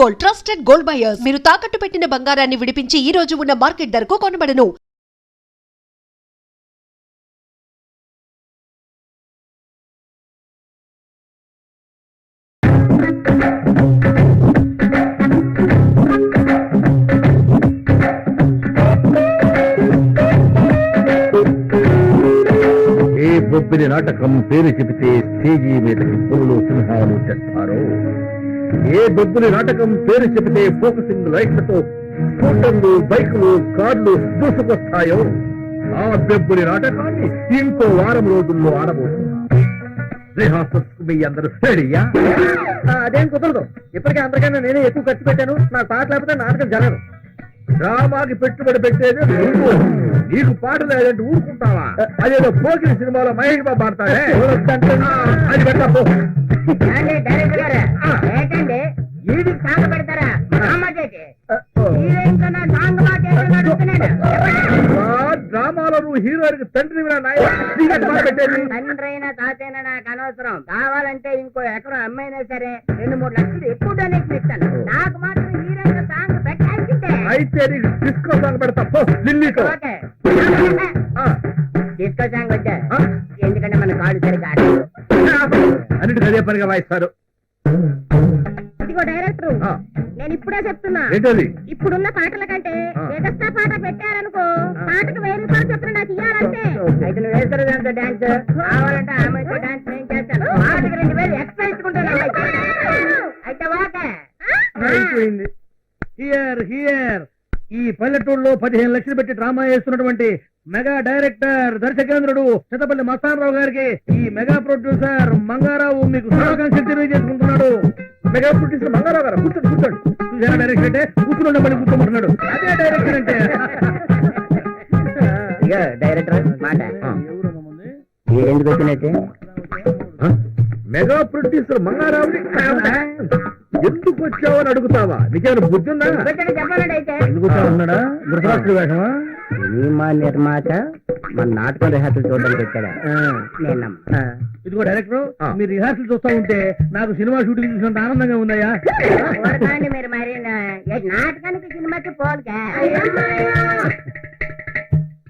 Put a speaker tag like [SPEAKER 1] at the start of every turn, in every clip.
[SPEAKER 1] Gold, trusted gold buyers. మీరు తాకట్టు పెట్టిన బంగారాన్ని విడిపించి ఈ రోజు ఉన్న మార్కెట్ ధరకు కొనబడను.
[SPEAKER 2] బొబ్బిలి నాటకం పేరు చెబితే స్టేజీ మీదకి పులులు సింహాలు తెస్తారు. ఏ బొబ్బిలి నాటకం పేరు చెబితే ఫోకసింగ్ లైట్లతో స్కూటర్లు, బైకులు, కార్లు దూసుకొస్తాయో ఆ బొబ్బిలి నాటకాన్ని ఇంకో వారం రోజుల్లో ఆడబోతున్నా. రిహార్సల్స్ మీ అందరూ రెడీయా?
[SPEAKER 3] అదేం కుదరదు. ఇప్పటికే అందరికన్నా నేనే ఎక్కువ ఖర్చు పెట్టాను. నాకు పాట లేకపోతే నాటకం జరగదు.
[SPEAKER 2] డ్రామాకి పెట్టుబడి పెట్టేది నువ్వు. నీకు పాట లేదంటే ఊరుకుంటావా? అదేదో పోకిరి సినిమాలో మహేష్ బాబు ఆడతాడే అది పెట్టపో. డ్రామాలో నువ్వు హీరోయిన్ తండ్రి పెట్టేది.
[SPEAKER 3] తండ్రైనా తాతైనా నాకు అనవసరం. కావాలంటే ఇంకో ఎకరం అమ్మైనా సరే 2-3 లక్షలు ఎక్కువ డొనేషన్ ఇస్తాను. నాకు మాత్రం హీరోయిన్ సాంగ్ పెట్టాల్సిందే.
[SPEAKER 2] అయితే నీకు డిస్కో సాంగ్ పెడతా పో. లిల్లీతో
[SPEAKER 3] డిస్కో సాంగ్ వచ్చా. ఎందుకంటే మన కాళ్ళు సరిగా
[SPEAKER 2] అన్నిటికీ అదే పనిగా వాయిస్తారు.
[SPEAKER 3] ఇదిగో డైరెక్టర్, నేను ఇప్పుడే చెప్తున్నా, ఇప్పుడున్న పాటల కంటే ఎగస్ట్రా పాట పెట్టారనుకో పాటకు 1000 రూపాయలు చెప్తున్నా నాకు ఇవ్వాలంటే. అయితే నువ్వు వేస్తారు దాంతో డాన్స్. కావాలంటే ఆమెతో డాన్స్ నేను చేస్తాను. పాటకు 2000 ఎక్స్ట్రా ఇచ్చుకుంటాను. అయితే ఓకే.
[SPEAKER 2] అయిపోయింది. హియర్ ఈ పల్లెటూరులో 15 లక్షలు పెట్టి డ్రామా చేస్తున్నటువంటి మెగా డైరెక్టర్, దర్శకేంద్రుడు చిత్తపల్లి మస్తానరావు గారికి ఈ మెగా ప్రొడ్యూసర్ మంగారావు మీకు శుభాకాంక్షలు తెలియజేసుకుంటున్నాడు. మెగా ప్రొడ్యూసర్ మంగారావు గారు కూర్చోండి కూర్చోండి. చూసారా డైరెక్టర్ అంటే కూర్చుని మళ్ళీ కూర్చోమంటున్నాడు. అదే డైరెక్టర్ అంటే.
[SPEAKER 3] డైరెక్టర్ మాట ఎందుకు వచ్చినట్టే
[SPEAKER 2] మెగా ప్రొడ్యూసర్ మంగారావుని ఎందుకు వచ్చావని అడుగుతావా? నీకేమైనా బుద్ధి ఉందా? ఎందుకు వచ్చావన్నాడా? గురురాష్ట్ర వేషమా?
[SPEAKER 3] సినిమా నిర్మాత మన నాటకం రిహార్సల్ చూడడానికి వచ్చాడా?
[SPEAKER 2] ఇదిగో డైరెక్టర్, మీరు రిహార్సల్ చూస్తా ఉంటే నాకు సినిమా షూటింగ్ చూసినంత ఆనందంగా ఉందయ్యా.
[SPEAKER 3] మీరు మరి నాటకానికి సినిమాకి పోలికా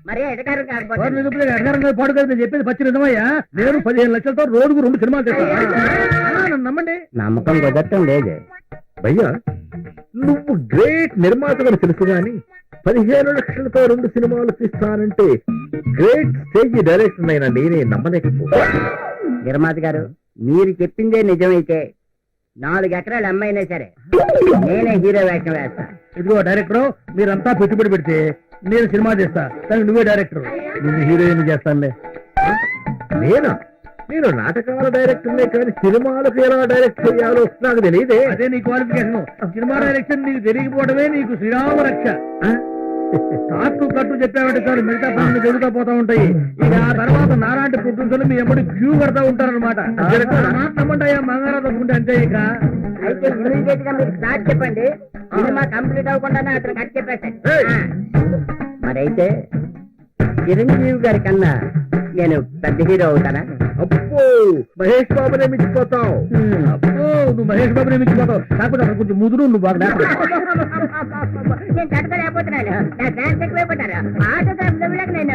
[SPEAKER 3] మరి అధికారం కాకపోతే
[SPEAKER 2] పాడు కదా చెప్పేది పచ్చి నిజమయ్యా. నేను 15 లక్షలతో రోజుకు 2 సినిమాలు చేస్తాను. నమ్మండి.
[SPEAKER 3] నమ్మకం కుదరటం లేదు
[SPEAKER 2] భయ్యా. నువ్వు గ్రేట్ నిర్మాతగా తెలుసు గాని 15 లక్షలతో 2 సినిమాలు తీస్తానంటే గ్రేట్ స్టేజ్ డైరెక్టర్ అయినా నేనే నమ్మలేకపో.
[SPEAKER 3] నిర్మాత గారు, మీరు చెప్పిందే నిజమైతే 4 ఎకరాలు అమ్మైనా సరే నేనే హీరో వేషం వేస్తా.
[SPEAKER 2] ఇదిగో డైరెక్టర్, మీరంతా పెట్టుబడి పెడితే నేను సినిమా చేస్తా, కానీ నువ్వే డైరెక్టర్. నేను హీరోయిన్ చేస్తానులే. నేనా? నేను నాటకాల డైరెక్టర్లే కానీ సినిమాలకు ఎలా డైరెక్ట్ చేయాలో నాకు తెలియదే. అదే నీ క్వాలిఫికేషన్. సినిమా డైరెక్షన్ నీకు తెలియకపోవడమే నీకు శ్రీరామ రక్ష. కట్టు చెప్పామంటే చాలు, మిగతా పనులు జరుగుతూ పోతా ఉంటాయి. ఇక ఆ తర్వాత నాలాంటి ప్రొడ్యూసర్లు మీ ఎప్పుడు క్యూ కడతా ఉంటారనమాట. నమ్మంటాయా మంగారావు తప్పుకుంటే అంతే. ఇక
[SPEAKER 3] అయితే ఇమీడియట్ గా మీరు స్టార్ట్ చెప్పండి. సినిమా కంప్లీట్ అవ్వకుండానే అతను కట్ చెప్పేస్తాను. మరైతే చిరంజీవి గారి కన్నా నేను పెద్ద హీరో అవుతానా?
[SPEAKER 2] అబ్బో, మహేష్ బాబునే మించిపోతావు. అబ్బో, నువ్వు మహేష్ బాబునే మించిపోతావు. కాకపోతే అక్కడ కొంచెం ముదురు నువ్వు బాగా.
[SPEAKER 3] నేను తట్టుకోలేకపోతున్నాను. నా ఫ్యాన్స్ ఎక్కువైపోతారు. ఆటోగ్రాఫ్ నేను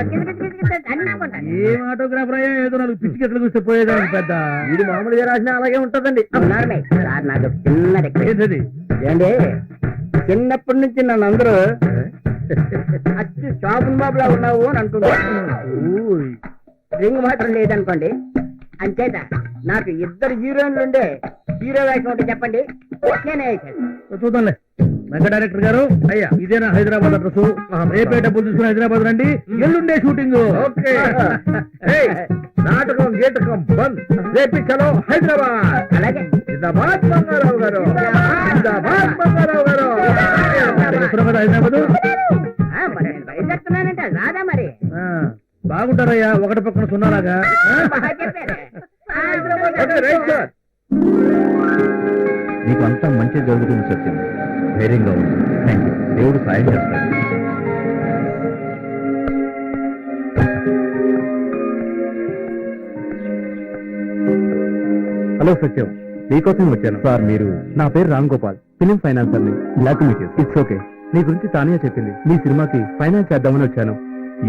[SPEAKER 3] అనుకుంటాను.
[SPEAKER 2] ఏం ఆటోగ్రాఫర్ అయ్యా? ఏదో నాకు పిచ్చి గెట్లు చూస్తే పోయేదాన్ని పెద్ద. ఇది మామూలుగా రాసినా అలాగే ఉంటదండి.
[SPEAKER 3] సార్ నాకు చిన్న రిక్వెస్ట్ ఏంటి, చిన్నప్పటి నుంచి నన్ను అందరూ అచ్చు షాపున్ బాబులా ఉన్నావు అని అంటున్నారు. రింగ్ మాత్రం లేదనుకోండి. అంచేత నాకు 2 హీరోయిన్లు ఉండే హీరో వేషం ఒకటి చెప్పండి, నేనే
[SPEAKER 2] చూద్దాంలే. మెగా డైరెక్టర్ గారు, అయ్యా ఇదేనా హైదరాబాద్ అడ్రస్? రేపే డబ్బులు తీసుకుని హైదరాబాద్ రండి. ఎల్లుండే షూటింగ్. నాటకం గీటకం బంద్. రేపు చలో హైదరాబాద్.
[SPEAKER 3] అలాగే.
[SPEAKER 2] జిందాబాద్ మంగారావు గారు. జిందాబాద్ మంగారావు గారు. హైదరాబాద్
[SPEAKER 3] బయలుదేరుతున్నానంటే రాదా మరి?
[SPEAKER 2] బాగుంటారయ్యా, ఒకటి పక్కన సున్నాలాగా. నీకు అంతా మంచి జరుగుతుంది సత్యం. ధైర్యంగా ఉంది. దేవుడు సాయం చేస్తాడు. హలో సత్యం, మీకోసం వచ్చాను సార్. మీరు నా పేరు రామ్ గోపాల్, ఫిలిం ఫైనాన్సర్ ని. బ్లాక్ మీట్ ఇట్స్ ఓకే. మీ గురించి తానియా చెప్పింది. మీ సినిమాకి ఫైనాన్స్ చేద్దామని వచ్చాను.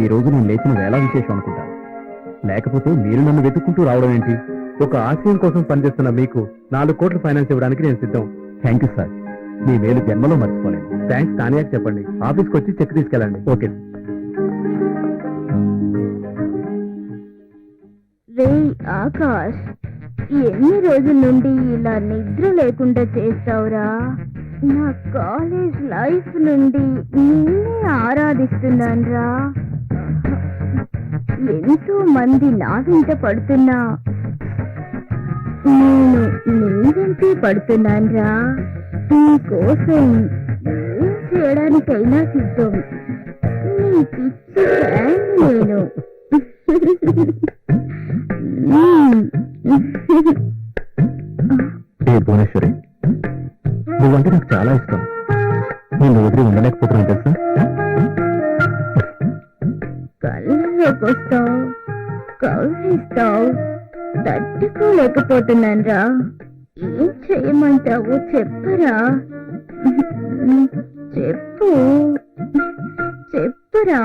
[SPEAKER 2] ఈ రోజు నేను లేచిన వేళ విశేషం అనుకుంటాను. లేకపోతే మీరు నన్ను వెతుక్కుంటూ రావడం ఏంటి? ఒక ఆశయం కోసం పనిచేస్తున్న మీకు 4 కోట్ల ఫైనాన్స్ ఇవ్వడానికి నేను సిద్ధం. Thank you sir. మీ మేలు జన్మలో మర్చిపోలేదు. థ్యాంక్స్ తానియాకి చెప్పండి. ఆఫీస్కి వచ్చి చెక్ తీసుకెళ్ళండి. ఓకే.
[SPEAKER 4] రే ఆకాష్, ఎన్ని రోజుల నుండి ఇలా నిద్ర లేకుండా చేస్తావురా? నా కాలేజ్ లైఫ్ నుండి నిన్నే ఆరాధిస్తున్నానురా. ఎంతో మంది నా వెంట పడుతున్నా నేను నీ వెంటే పడుతున్నానురా. నీ కోసం ఏం చేయడానికైనా సిద్ధం. నీ పిచ్చి ఫ్యాన్ నేను.
[SPEAKER 2] భువనేశ్వరి, నువ్వంటే నాకు చాలా ఇష్టం. నేను వదిలి ఉండలేకపోతున్నాను తెలుసా?
[SPEAKER 4] కళ్ళకొస్తావు, కౌగిస్తావు, తట్టుకోలేకపోతున్నాను రా. ఏం చేయమంటావు చెప్పరా? చెప్పు చెప్పురా.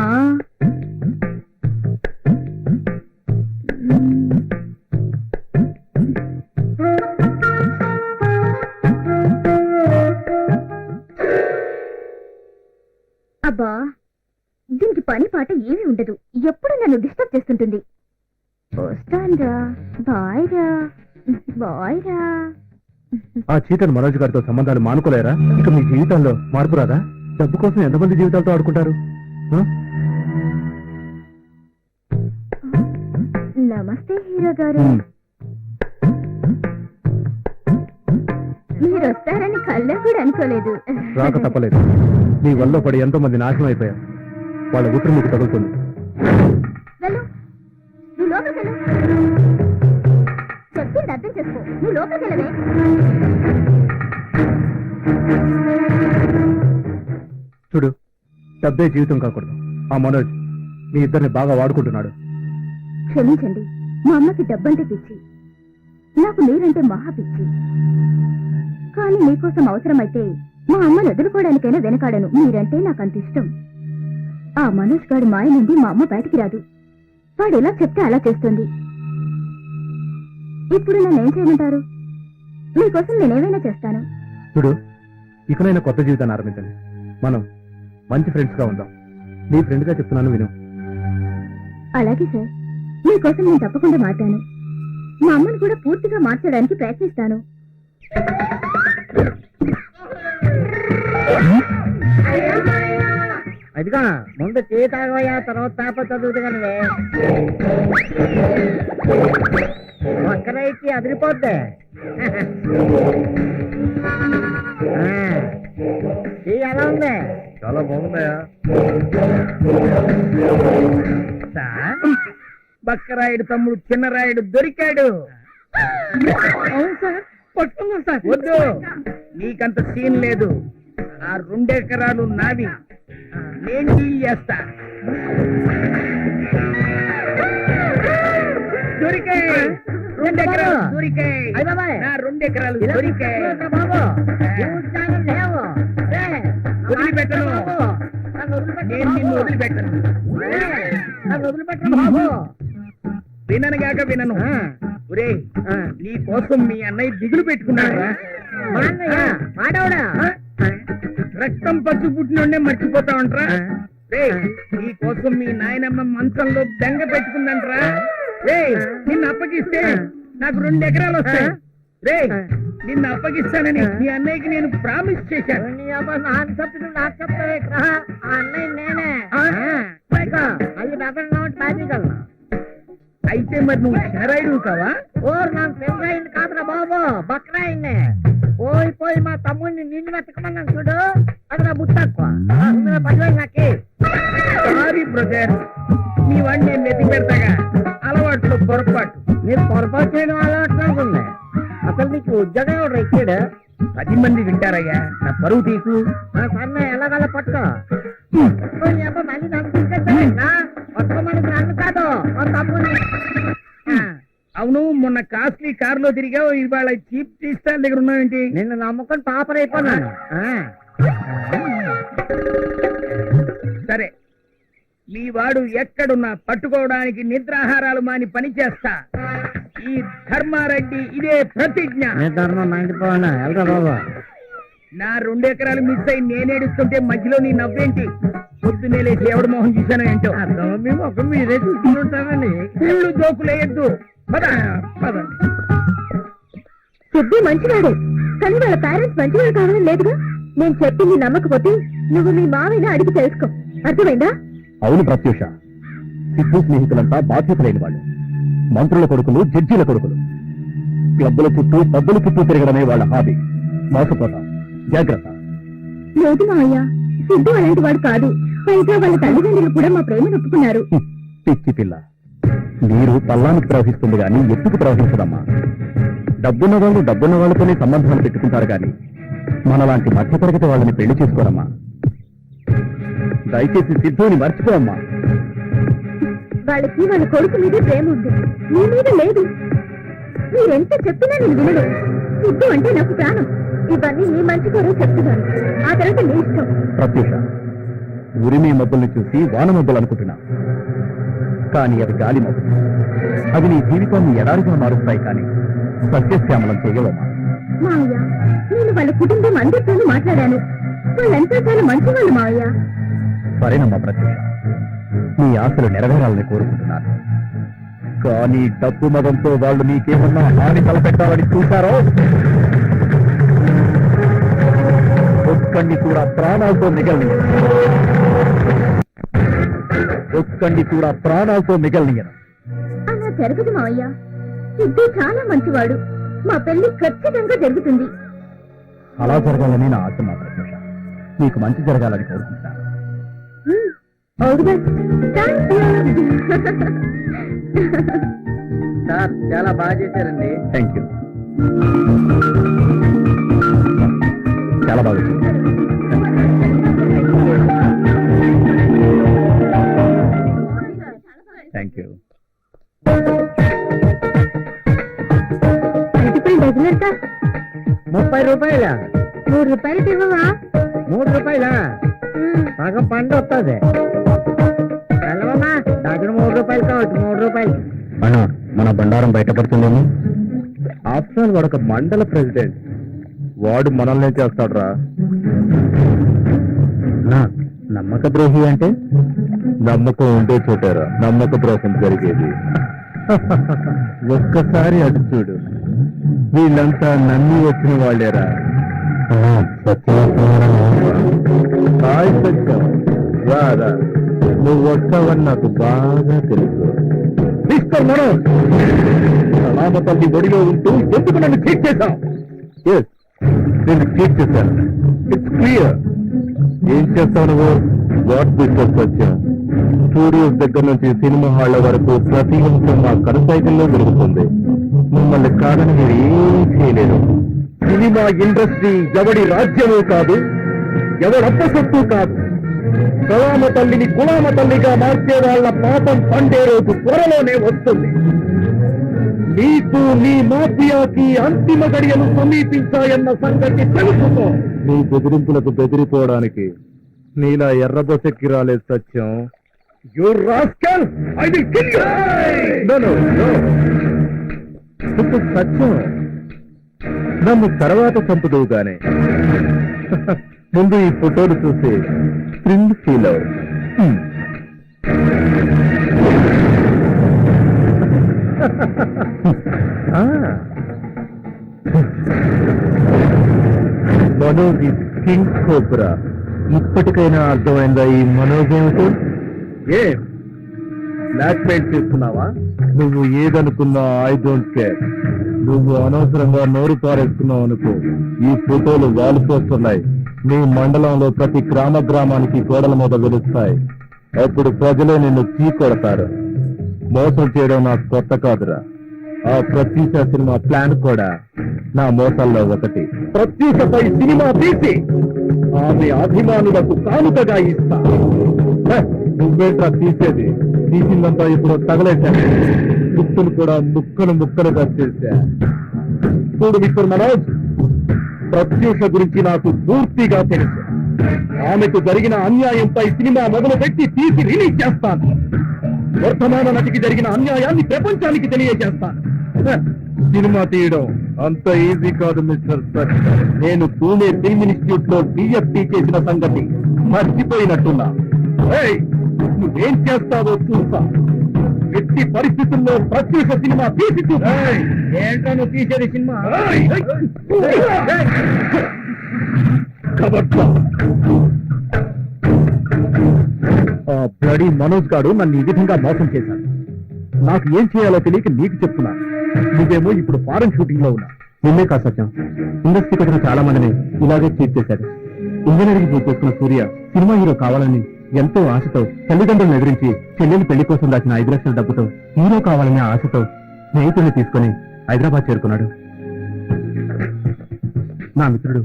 [SPEAKER 4] అబ్బా, దీనికి పని పాట ఏమీ ఉండదు. ఎప్పుడు నన్ను డిస్టర్బ్ చేస్తుంటుంది. వస్తాన్రా, బాయ్ రా, బాయ్ రా.
[SPEAKER 2] ఆ చీటన్ మనోజ్ గారితో సంబంధాలు మానుకోలేరా? ఇక మీ జీవితాల్లో మార్పు రాదా? డబ్బు కోసం ఎంతమంది జీవితాలతో ఆడుకుంటారు?
[SPEAKER 4] నమస్తే హీరో గారు. మీరు వస్తారని కళ్ళ కూడా అనుకోలేదు.
[SPEAKER 2] రాక తప్పలేదు. నీ వల్ల పడి ఎంతో మంది నాశనం అయిపోయారు. వాళ్ళ ఊపిరి మీకు తగులుతుంది.
[SPEAKER 4] వెళ్ళు, నువ్వు లోపలికి వెళ్ళు. చెప్పింది అర్థం చేసుకో. నువ్వు లోపలికి వెళ్ళవే.
[SPEAKER 2] చూడు, డబ్బే జీవితం కాకూడదు. ఆ మనోజ్ మీ ఇద్దరిని బాగా వాడుకుంటున్నాడు.
[SPEAKER 4] క్షమించండి, మా అమ్మకి డబ్బంటే పిచ్చి, నాకు మీరంటే మహా పిచ్చి. కానీ మీకోసం అవసరమైతే మా అమ్మను వదులుకోవడానికైనా వెనకాడను. మీరంటే నాకు అంత ఇష్టం. ఆ మనోజ్ గారి మాయ నుండి మా అమ్మ బయటికి రాదు. వాడు ఎలా చెప్తే అలా చేస్తుంది. ఇప్పుడు నన్ను ఏం చేయమంటారు? మీకోసం నేనేమైనా చేస్తాను.
[SPEAKER 2] చూడు, ఇకనైనా కొత్త జీవితాన్ని ఆరంభించండి. మనం మంచి ఫ్రెండ్స్ గా ఉందాం. నీ ఫ్రెండ్ గా చెప్తున్నాను, విను.
[SPEAKER 4] అలాగే సార్, మీకోసం నేను తప్పకుండా మాట్లాను. మా అమ్మను కూడా పూర్తిగా మార్చడానికి ప్రయత్నిస్తాను.
[SPEAKER 3] అదిగా ముందు టీ తాగవయ్యా, తర్వాత పేపర్ చదువుతుగానే. ఒక్కరైతే అదిరిపోద్ది. టీ ఎలా ఉంది?
[SPEAKER 2] చాలా బాగున్నాయా?
[SPEAKER 3] బక్కరాయుడు తమ్ముడు చిన్నరాయుడు దొరికాడు. అవును సార్, పట్టుకుందాం సార్. వద్దు, నీకంత సీన్ లేదు. ఆ 2 ఎకరాలు నావి, నేను డీల్ చేస్తా. దొరికాయి 2 ఎకరాలు, దొరికాయి నా 2 ఎకరాలు దొరికాయి. వదిలిపెట్టను, నేను నిన్ను వదిలిపెట్టను. విననుగాక వినను. ఒరే, నీ కోసం మీ అన్నయ్య దిగులు పెట్టుకున్నాడు. రక్తం పచ్చి పుట్టినోడే మర్చిపోతా ఉంటారా? రే, నీ కోసం మీ నాయనమ్మ మంచంలో బెంగ పెట్టుకుందంటరా. రే, నిన్ను అప్పగిస్తే నాకు 2 ఎకరాలు వస్తాయి. రే, నిన్ను అప్పగిస్తానని మీ అన్నయ్యకి నేను ప్రామిస్ చేశాను. అయితే మరి నువ్వు చెరాయుడు కావా? నాకు చెరాయుడు కాదురా బాబు, బక్రాయిన్నే. పోయి మా తమ్ముడిని నిన్ను వెతకమన్నాను చూడు, అది నా బుట్టక్కువ. నాకే సారీ బ్రదర్, నీ వాడిని నేను వెతికి పెడతాగా. అలవాట్లో పొరపాటు. నేను పొరపాటు చేయడం అలవాటు అనుకుంది. అసలు నీకు ఉద్యోగం ఎవరు ఇచ్చాడు? 10 మంది వింటారయ్యా, నా పరువు తీసు. సన్న ఎలాగలా పట్టుకో. మళ్ళీ నన్ను తీసుకెళ్తానండి. ఒక్క మనకి నన్ను కాదు, మా తమ్ముడిని. అవును అవును మొన్న కాస్ట్లీ కార్ లో తిరిగావు, ఇవాళ చీప్ టీ స్టాల్ దగ్గర ఉన్నావేంటి? నిన్ను నమ్ముకొని పాపర్ అయిపోయినాను. సరే, మీ వాడు ఎక్కడున్నా పట్టుకోవడానికి నిద్రాహారాలు మాని పని చేస్తా. ఈ ధర్మారెడ్డి ఇదే ప్రతిజ్ఞ. బాబా, నా 2 ఎకరాలు మిస్ అయి నేనేడుస్తుంటే మధ్యలో నీ నవ్వేంటి? పొద్దున్నే లేచి ఎవడు మొహం చూశానో ఏంటో. ఒక మీరే చూసుకుంటామని ఇల్లు జోకులేయద్దు.
[SPEAKER 4] సిద్ధు మంచివాడే, కానీ వాళ్ళ పేరెంట్స్ మంచివాడు కావాలని లేదుగా. నేను చెప్పింది నమ్మకపోతే నువ్వు మీ మావిని అడిగి తెలుసుకో, అర్థమైందా?
[SPEAKER 2] అవును ప్రత్యూష, సిద్ధు స్నేహితులంతా బాధ్యత లేని వాళ్ళు. మంత్రుల కొడుకులు, జడ్జీల కొడుకులు. క్లబ్బుల చుట్టూ, పబ్బుల చుట్టూ తిరగడమే వాళ్ళ హాబీ. మోసపోతాం, జాగ్రత్త.
[SPEAKER 4] లేదు మావయ్య, సిద్ధు అలాంటి వాడు కాదు. పైగా వాళ్ళ తల్లిదండ్రులు కూడా మా ప్రేమను ఒప్పుకున్నారు.
[SPEAKER 2] పిచ్చి పిల్ల, నీరు పల్లానికి ప్రవహిస్తుంది గాని ఎత్తుకు ప్రవహించదమ్మా. డబ్బున్న వాళ్ళు డబ్బున్న వాళ్ళతోనే సంబంధాలు పెట్టుకుంటారు గాని మనలాంటి మధ్యతరగతి వాళ్ళని పెళ్లి చేసుకోరమ్మా. దయచేసి సిద్ధుని మర్చిపోమ్మా.
[SPEAKER 4] వాళ్ళకి వాళ్ళ కొడుకు మీద ప్రేమ ఉంది, నీ మీద లేదు. మీరెంత చెప్పినా నేను వినను. సిద్ధు అంటే నాకు ప్రాణం. ఇవన్నీ నీ మంచి కొరకు చెప్తున్నాను, ఆ తర్వాత నీ ఇష్టం.
[SPEAKER 2] ప్రత్యూష, ఉరిమే మబ్బుల్ని చూసి వాన మబ్బులు అనుకుంటున్నా, కానీ అవి గాలి మబ్బులు. అవి నీ జీవితాన్ని ఎడారిగా మారుస్తాయి కానీ సస్యశ్యామలం చేయవమ్మా.
[SPEAKER 4] మావయ్య, నేను వాళ్ళ కుటుంబం అందరితోనూ మాట్లాడాను. వాళ్ళంతా చాలా మంచివాళ్ళు మావయ్య.
[SPEAKER 2] సరేనమ్మా ప్రత్యూష, నీ ఆశలు నెరవేరాలని కోరుకుంటున్నాను. కానీ డబ్బు మదంతో వాళ్ళు నీకేమన్నా హాని తలపెట్టాలని చూశారో ఒక్కండి కూడా ప్రాణాలతో మిగలనియను. ఒక్కండి కూడా ప్రాణాలతో మిగలనియను.
[SPEAKER 4] అలా జరగదు మావయ్య. సిద్ధు చాలా మంచివాడు. మా పెళ్లి ఖచ్చితంగా జరుగుతుంది.
[SPEAKER 2] అలా జరగాలని నా ఆశ మా ప్రత్యూష. నీకు మంచి జరగాలని కోరుకుంటున్నాను.
[SPEAKER 3] సార్ చాలా బాగా చేశారండి.
[SPEAKER 2] Thank you. చాలా బాగా థ్యాంక్ యూ.
[SPEAKER 4] డజన్ ఎంత?
[SPEAKER 3] 30 రూపాయల.
[SPEAKER 4] 3 రూపాయలకి ఇవ్వవా?
[SPEAKER 3] 3 రూపాయల సగం పండు వస్తుంది. వెళ్ళవమ్మా, డజన్ 3 రూపాయలు కావచ్చు. 3 రూపాయలు
[SPEAKER 2] అన్నా, మన బండారం బయటపడుతుందేమో. ఆఫ్టర్ ఆల్ వాడు ఒక మండల ప్రెసిడెంట్, వాడు మనల్నే చేస్తాడు రా. నమ్మక ద్రోహి అంటే నమ్మకం ఉంటే చూటారా నమ్మక ద్రోహం జరిగేది. ఒక్కసారి అటు చూడు, వీళ్ళంతా నమ్మి వచ్చిన వాళ్ళేరా. రాదా, నువ్వు వస్తావని నాకు బాగా తెలుసు. మిస్టర్ మనోజ్, రామతల్లి ఒడిలో ఉంటూ ఎందుకు నన్ను చీట్ చేశావు? నేను చీట్ చేశాను, ఇట్స్ క్లియర్. ఏం చేస్తావు నువ్వు? వాట్ బిజినెస్ వచ్చావు? స్టూడియోస్ దగ్గర నుంచి సినిమా హాళ్ల వరకు ప్రతి అంశం మా కనుసైకిల్లో జరుగుతుంది. మిమ్మల్ని కాదని మీరు ఏమీ చేయలేరు. సినిమా ఇండస్ట్రీ ఎవడి రాజ్యమూ కాదు, ఎవడప్ప సొత్తు కాదు. కళామ తల్లిని కులామ తల్లిగా మార్చే వాళ్ళ పాపం పండే రోజు త్వరలోనే వస్తుంది. నీకు నీ మాఫియాకి అంతిమ గడియలు సమీపించాయన్న సంగతి తెలుసుకో. నీ బెదిరింపులకు బెదిరిపోవడానికి నీలా ఎర్రబొసెక్కి రాలేదు Satyam. You rascal, I will kill you. No no no, Satyam నన్ను తర్వాత చంపుదువు గానే ముందు ఈ ఫోటోలు చూసి థ్రిల్ ఫీల్ అవు. Manoj king cobra. ఇప్పటికైనా అర్థమైందా ఈ మనోజ్ ఏమిటో? ఏ బ్లాక్ మెయిల్ చేస్తున్నావా? నువ్వు ఏదనుకున్నా ఐ డోంట్ కేర్. నువ్వు అనవసరంగా నోరు పారేస్తున్నావు అనుకో, ఈ ఫోటోలు వాలిపోతున్నాయి. నీ మండలంలో ప్రతి గ్రామానికి గోడల మీద వెలుస్తాయి. అప్పుడు ప్రజలే నిన్ను చీకొడతారు. మోసం చేయడం నాకు కొత్త కాదురా. ఆ ప్రత్యూష సినిమా ప్లాన్ కూడా నా మోసాల్లో ఒకటి. ప్రత్యూషపై సినిమా తీసి ఆమె అభిమానులకు కానుకగా ఇస్తా. నువ్వేంట్రా తీసేది? తీసిందంతా ఇప్పుడు తగలేశాను. గుర్తును కూడా ముక్కలుగా చేశా. చూడు మిస్టర్ మనోజ్, ప్రత్యూష గురించి నాకు పూర్తిగా తెలుసు. ఆమెకు జరిగిన అన్యాయంపై సినిమా మొదలుపెట్టి తీసి రిలీజ్ చేస్తాను. వర్తమాన నటికి జరిగిన అన్యాయాన్ని ప్రపంచానికి తెలియజేస్తాను. సినిమా తీయడం అంత ఈజీ కాదు మిస్టర్ సర్. నేను పూణే ఫిల్మ్ ఇన్స్టిట్యూట్ లో డిఎఫ్టీ చేసిన సంగతి మర్చిపోయినట్టున్నా. ఏయ్, నువ్వేం చేస్తావో చూస్తా. ఎట్టి పరిస్థితుల్లో ప్రత్యూష సినిమా తీసి చూస్తా.
[SPEAKER 3] ఏంటో నువ్వు తీసేది సినిమా?
[SPEAKER 2] ఆ బ్లడీ మనోజ్ గాడు నన్ను ఈ విధంగా మోసం చేశాడు. నాకు ఏం చేయాలో తెలియక నీకు చెప్తున్నా. నువ్వేమో ఇప్పుడు ఫారెన్ షూటింగ్ లో ఉన్నా. నిన్నే కాదు సత్యం, ఇండస్ట్రీకి వచ్చిన చాలా మందిని ఇలాగే చీట్ చేశాడు. ఇంజనీరింగ్ పూర్తి చేసుకున్న సూర్య సినిమా హీరో కావాలని ఎంతో ఆశతో తల్లిదండ్రులను ఎదిరించి చెల్లెలు పెళ్లి కోసం దాచిన 5 లక్షల డబ్బుతో హీరో కావాలనే ఆశతో స్నేహితుడిని తీసుకుని హైదరాబాద్ చేరుకున్నాడు. నా మిత్రుడు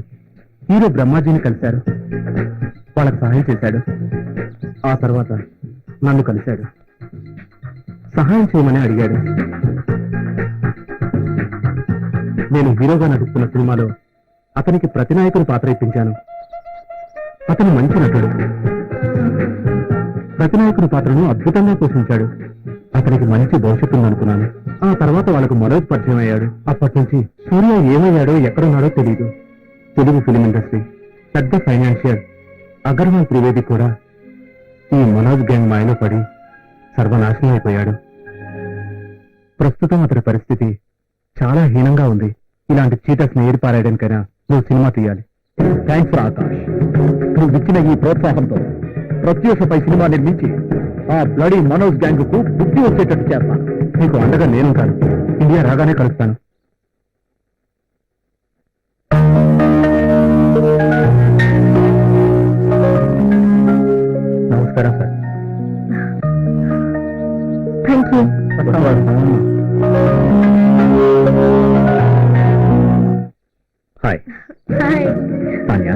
[SPEAKER 2] హీరో బ్రహ్మాజీని కలిశారు. వాళ్ళకి సహాయం చేశాడు. ఆ తర్వాత నన్ను కలిశాడు. సహాయం చేయమని అడిగాడు. నేను హీరోగా నటిస్తున్న సినిమాలో అతనికి ప్రతినాయకుని పాత్ర ఇప్పించాను. అతను మంచి నటుడు. ప్రతినాయకుని పాత్రను అద్భుతంగా పోషించాడు. అతనికి మంచి భవిష్యత్తు ఉందనుకున్నాను. ఆ తర్వాత వాళ్ళకు మనోజ్ పరిచయం అయ్యాడు. అప్పటి నుంచి సూర్య ఏమయ్యాడో ఎక్కడున్నాడో తెలియదు. తెలుగు ఫిలిం ఇండస్ట్రీ పెద్ద ఫైనాన్షియర్ అగర్వాల్ త్రివేది కూడా ఈ మనోజ్ గ్యాంగ్ మాయలో పడి సర్వనాశనం అయిపోయాడు. ప్రస్తుతం అతని పరిస్థితి చాలా హీనంగా ఉంది. ఇలాంటి చీటర్స్ ని ఏర్పారాయడానికైనా నువ్వు సినిమా తీయాలి. Thanks for Akash. నువ్వు ఇచ్చిన ఈ ప్రోత్సాహంతో ప్రత్యూషపై సినిమా నిర్మించి ఆ బ్లడీ మనోజ్ గ్యాంగ్ కు బుద్ధి వచ్చేటట్టు చేస్తాను. నీకు అండగా నేను కాదు, ఇండియా రాగానే కలుస్తాను. నమస్కారం sir.
[SPEAKER 4] Thank you.
[SPEAKER 2] Hi
[SPEAKER 4] hi.
[SPEAKER 2] Tanya,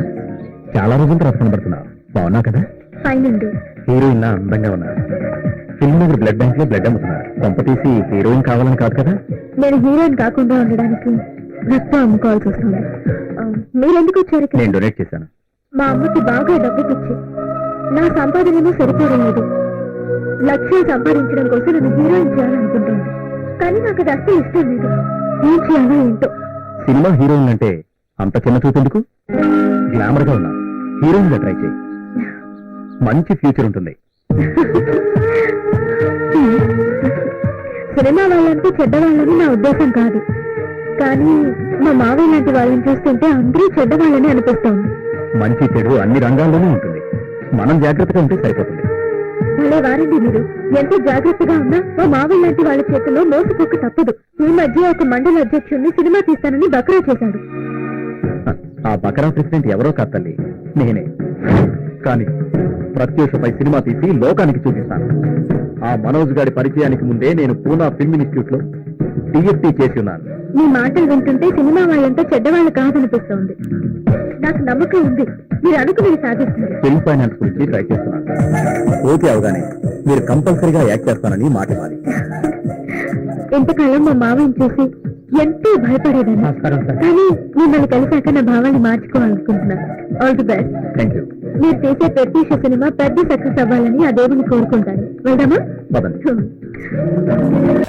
[SPEAKER 2] చాలా రోజుల తర్వాత కనబడుతున్నావు. బాగున్నా కదా?
[SPEAKER 4] ఫైన్ అండి.
[SPEAKER 2] హీరోయిన్ లా అందంగా ఉన్నారు. ఫిల్మ్ నగర్ బ్లడ్ బ్యాంక్ లో బ్లడ్ అమ్ముతున్నారు. కొంపతీసి హీరోయిన్ కావాలని కాదు కదా?
[SPEAKER 4] నేను హీరోయిన్ కాకుండా ఉండడానికి రక్తం అమ్ముకోవాల్సి వస్తుంది. మీరెందుకు వచ్చారు ఇక్కడ?
[SPEAKER 2] నేను డొనేట్ చేశాను.
[SPEAKER 4] మా అమ్మకి బాగా డబ్బు పిచ్చి. నా సంపాదనేమో సరిపోవడం లేదు. లక్ష్యం సంపాదించడం కోసం నన్ను హీరోయిన్ చేయాలనుకుంటుంది. కానీ నాకు అది అస్సలు ఇష్టం లేదు. ఏం చేయాలో ఏంటో.
[SPEAKER 2] సినిమా హీరోయిన్ అంటే అంత చిన్న చూపెందుకు? గ్లామర్ గా ఉన్నా హీరోయిన్ గా ట్రై చేయి. మంచి ఫ్యూచర్ ఉంటుంది.
[SPEAKER 4] సినిమా వాళ్ళంటే చెడ్డవాళ్ళని నా ఉద్దేశం కాదు. కానీ మా మావయ్య లాంటి వాళ్ళని చూస్తుంటే అందరూ చెడ్డవాళ్ళని అనిపిస్తోంది.
[SPEAKER 2] మంచి చెడు అన్ని రంగాల్లోనూ ఉంటుంది. మనం జాగ్రత్తగా ఉంటే సరిపోతుంది.
[SPEAKER 4] భలే వారండి మీరు. ఎంత జాగ్రత్తగా ఉన్నా మా మావయ్య లాంటి వాళ్ళ చేతిలో మోసపోక తప్పదు. ఈ మధ్య ఒక మండల అధ్యక్షుడిని సినిమా తీస్తానని బకరా చేశాడు.
[SPEAKER 2] ఆ బకరా ప్రెసిడెంట్ ఎవరో కాదు తల్లి, నేనే. కానీ ప్రత్యూషపై సినిమా తీసి లోకానికి చూపిస్తాను. ఆ మనోజ్ గారి పరిచయానికి ముందే నేను పూనా ఫిల్మ్ ఇన్స్టిట్యూట్ లో డిఎఫ్టీ చేసి ఉన్నాను.
[SPEAKER 4] మీ మాటలు వింటుంటే సినిమా వాళ్ళంతా చెడ్డవాళ్ళు కాదనిపిస్తోంది. నాకు నమ్మకం ఉంది మీరు అనుకునేది సాధిస్తారు.
[SPEAKER 2] ఫిల్మ్ ఫైనాన్స్ గురించి ట్రై చేస్తున్నాను. ఓకే అవగానే మీరు కంపల్సరీగా యాక్ట్ చేస్తానని మాట ఇవ్వాలి.
[SPEAKER 4] ఇంతకాలం మా మావయ్యని చూసి ఎంతో భయపడేదాన్ని. కానీ మిమ్మల్ని కలిసాక నా భావాన్ని మార్చుకోవాలనుకుంటున్నాను. All the best.
[SPEAKER 2] Thank you.
[SPEAKER 4] మీరు చేసే ప్రత్యూష సినిమా పెద్ద సక్సెస్ అవ్వాలని ఆ దేవుని కోరుకుంటాను. వెళ్దామా?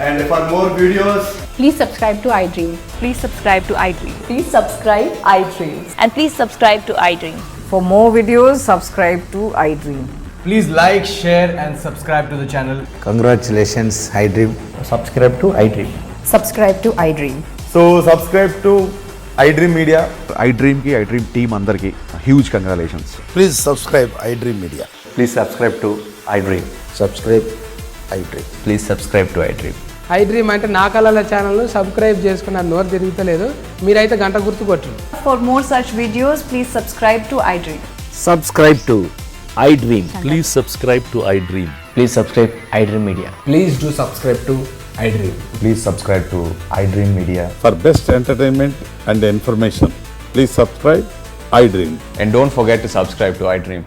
[SPEAKER 5] And for more videos,
[SPEAKER 6] Please subscribe to iDream.
[SPEAKER 7] Please subscribe to iDream.
[SPEAKER 6] Please subscribe iDream.
[SPEAKER 7] And please subscribe to iDream.
[SPEAKER 6] For more videos, subscribe to iDream.
[SPEAKER 5] please like, share and subscribe to the channel.
[SPEAKER 8] Congratulations, iDream.
[SPEAKER 5] Subscribe to iDream.
[SPEAKER 6] Subscribe to iDream.
[SPEAKER 5] So subscribe to iDream Media.
[SPEAKER 8] iDream ki iDream team andarki huge congratulations.
[SPEAKER 9] Please subscribe iDream Media.
[SPEAKER 8] Please subscribe to iDream.
[SPEAKER 9] Subscribe iDream.
[SPEAKER 8] Please subscribe to iDream.
[SPEAKER 10] iDream అంటే నా కళల channel subscribe చేసుకున్న నోరు తిరుగుతలేదు. మీరైతే గంట గుర్తు కొట్టండి.
[SPEAKER 6] For more such videos, please subscribe to iDream.
[SPEAKER 8] Subscribe to iDream.
[SPEAKER 11] Please subscribe to iDream.
[SPEAKER 8] Please subscribe iDream Media.
[SPEAKER 5] Please do subscribe to iDream.
[SPEAKER 8] Please subscribe to iDream Media.
[SPEAKER 9] For best entertainment and information, please subscribe iDream.
[SPEAKER 11] And don't forget to subscribe to iDream.